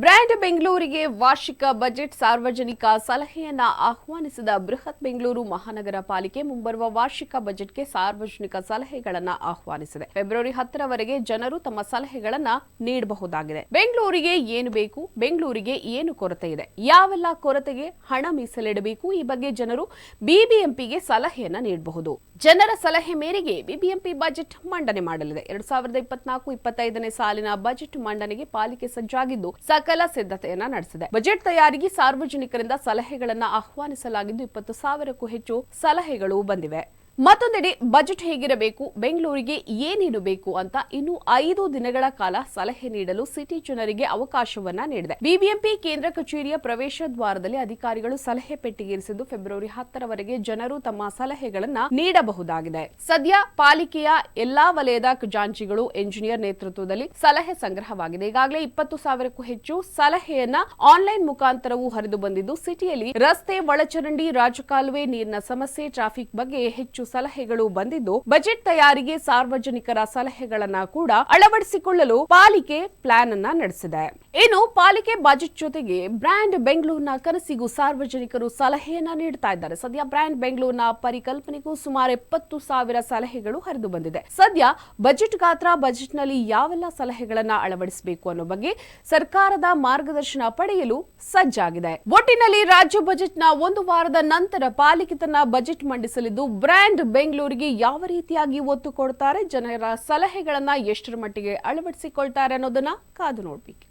Brand ಬೆಂಗಳೂರಿಗೆ ವಾರ್ಷಿಕ budget ಸಾರ್ವಜನಿಕ ಸಲಹೆಯನ್ನ ಆಹ್ವಾನಿಸಿದ ಬೃಹತ್ ಬೆಂಗಳೂರು ಮಹಾನಗರ ಪಾಲಿಕೆ ಮುಂಬರುವ ವಾರ್ಷಿಕ ಬಜೆಟ್ಗೆ ಸಾರ್ವಜನಿಕ ಸಲಹೆಗಳನ್ನು ಆಹ್ವಾನಿಸಿದೆ. ಫೆಬ್ರವರಿ 10ರವರೆಗೆ ಜನರು ತಮ್ಮ ಸಲಹೆಗಳನ್ನು ನೀಡಬಹುದಾಗಿದೆ. ಬೆಂಗಳೂರಿಗೆ ಏನು ಬೇಕು, ಬೆಂಗಳೂರಿಗೆ ಏನು ಕೊರತೆ ಇದೆ, ಯಾವೆಲ್ಲ ಕೊರತೆಗೆ ಹಣ ಮೀಸಲಿಡಬೇಕು, ಈ ಬಗ್ಗೆ ಜನರು ಬಿಬಿಎಂಪಿಗೆ ಸಲಹೆಯನ್ನ ನೀಡಬಹುದು. ಜನರ ಸಲಹೆ ಮೇರೆಗೆ ಬಿಬಿಎಂಪಿ ಬಜೆಟ್ ಮಂಡನೆ ಮಾಡಲಿದೆ. 2024-25ನೇ ಸಾಲಿನ ಬಜೆಟ್ ಮಂಡನೆಗೆ ಪಾಲಿಕೆ ಸಜ್ಜಾಗಿದ್ದು ಸಕಲ ಸಿದ್ಧತೆಯನ್ನ ನಡೆಸಿದೆ. ಬಜೆಟ್ ತಯಾರಿಗೆ ಸಾರ್ವಜನಿಕರಿಂದ ಸಲಹೆಗಳನ್ನು ಆಹ್ವಾನಿಸಲಾಗಿದ್ದು 20,000ಕ್ಕೂ ಹೆಚ್ಚು ಸಲಹೆಗಳು ಬಂದಿವೆ. ಮತ್ತೊಂದೆಡೆ ಬಜೆಟ್ ಹೇಗಿರಬೇಕು, ಬೆಂಗಳೂರಿಗೆ ಏನೇನು ಬೇಕು ಅಂತ ಇನ್ನು 5 ದಿನಗಳ ಕಾಲ ಸಲಹೆ ನೀಡಲು ಸಿಟಿ ಜನರಿಗೆ ಅವಕಾಶವನ್ನ ನೀಡಿದೆ. ಬಿಬಿಎಂಪಿ ಕೇಂದ್ರ ಕಚೇರಿಯ ಪ್ರವೇಶ ದ್ವಾರದಲ್ಲಿ ಅಧಿಕಾರಿಗಳು ಸಲಹೆ ಪೆಟ್ಟಿಗೆರಿಸಿದ್ದು ಫೆಬ್ರವರಿ 10ರವರೆಗೆ ಜನರು ತಮ್ಮ ಸಲಹೆಗಳನ್ನ ನೀಡಬಹುದಾಗಿದೆ. ಸದ್ಯ ಪಾಲಿಕೆಯ ಎಲ್ಲಾ ವಲಯದ ಖಜಾಂಚಿಗಳು ಎಂಜಿನಿಯರ್ ನೇತೃತ್ವದಲ್ಲಿ ಸಲಹೆ ಸಂಗ್ರಹವಾಗಿದೆ. ಈಗಾಗಲೇ 20,000ಕ್ಕೂ ಹೆಚ್ಚು ಸಲಹೆಯನ್ನ ಆನ್ಲೈನ್ ಮುಖಾಂತರವೂ ಹರಿದು ಬಂದಿದ್ದು ಸಿಟಿಯಲ್ಲಿ ರಸ್ತೆ, ಒಳಚರಂಡಿ, ರಾಜಕಾಲುವೆ, ನೀರಿನ ಸಮಸ್ಯೆ, ಟ್ರಾಫಿಕ್ ಬಗ್ಗೆ ಹೆಚ್ಚು ಸಲಹೆಗಳು ಬಂದಿದ್ದು ಬಜೆಟ್ ತಯಾರಿಗೆ ಸಾರ್ವಜನಿಕರ ಸಲಹೆಗಳನ್ನ ಕೂಡ ಅಳವಡಿಸಿಕೊಳ್ಳಲು ಪಾಲಿಕೆ ಪ್ಲಾನ್ ಅನ್ನ ನಡೆಸಿದೆ. ಇನ್ನು ಪಾಲಿಕೆ ಬಜೆಟ್ ಜೊತೆಗೆ ಬ್ರ್ಯಾಂಡ್ ಬೆಂಗಳೂರಿನ ಕನಸಿಗೂ ಸಾರ್ವಜನಿಕರು ಸಲಹೆಯನ್ನ ನೀಡುತ್ತಾ ಇದ್ದಾರೆ. ಸದ್ಯ ಬ್ರ್ಯಾಂಡ್ ಬೆಂಗಳೂರಿನ ಪರಿಕಲ್ಪನೆಗೂ ಸುಮಾರು 70,000 ಸಲಹೆಗಳು ಹರಿದು ಬಂದಿದೆ. ಸದ್ಯ ಬಜೆಟ್ ಗಾತ್ರ, ಬಜೆಟ್ನಲ್ಲಿ ಯಾವೆಲ್ಲ ಸಲಹೆಗಳನ್ನ ಅಳವಡಿಸಬೇಕು ಅನ್ನೋ ಬಗ್ಗೆ ಸರ್ಕಾರದ ಮಾರ್ಗದರ್ಶನ ಪಡೆಯಲು ಸಜ್ಜಾಗಿದೆ. ಒಟ್ಟಿನಲ್ಲಿ ರಾಜ್ಯ ಬಜೆಟ್ನ 1 ವಾರದ ನಂತರ ಪಾಲಿಕೆ ತನ್ನ ಬಜೆಟ್ ಮಂಡಿಸಲಿದ್ದು ಬ್ರ್ಯಾಂಡ್ ಬೆಂಗಳೂರಿಗೆ ಯಾವ ರೀತಿಯಾಗಿ ಒತ್ತು ಕೊಡ್ತಾರೆ, ಜನರ ಸಲಹೆಗಳನ್ನ ಎಷ್ಟರ ಮಟ್ಟಿಗೆ ಅಳವಡಿಸಿಕೊಳ್ತಾರೆ ಅನ್ನೋದನ್ನ ಕಾದು ನೋಡಬೇಕು.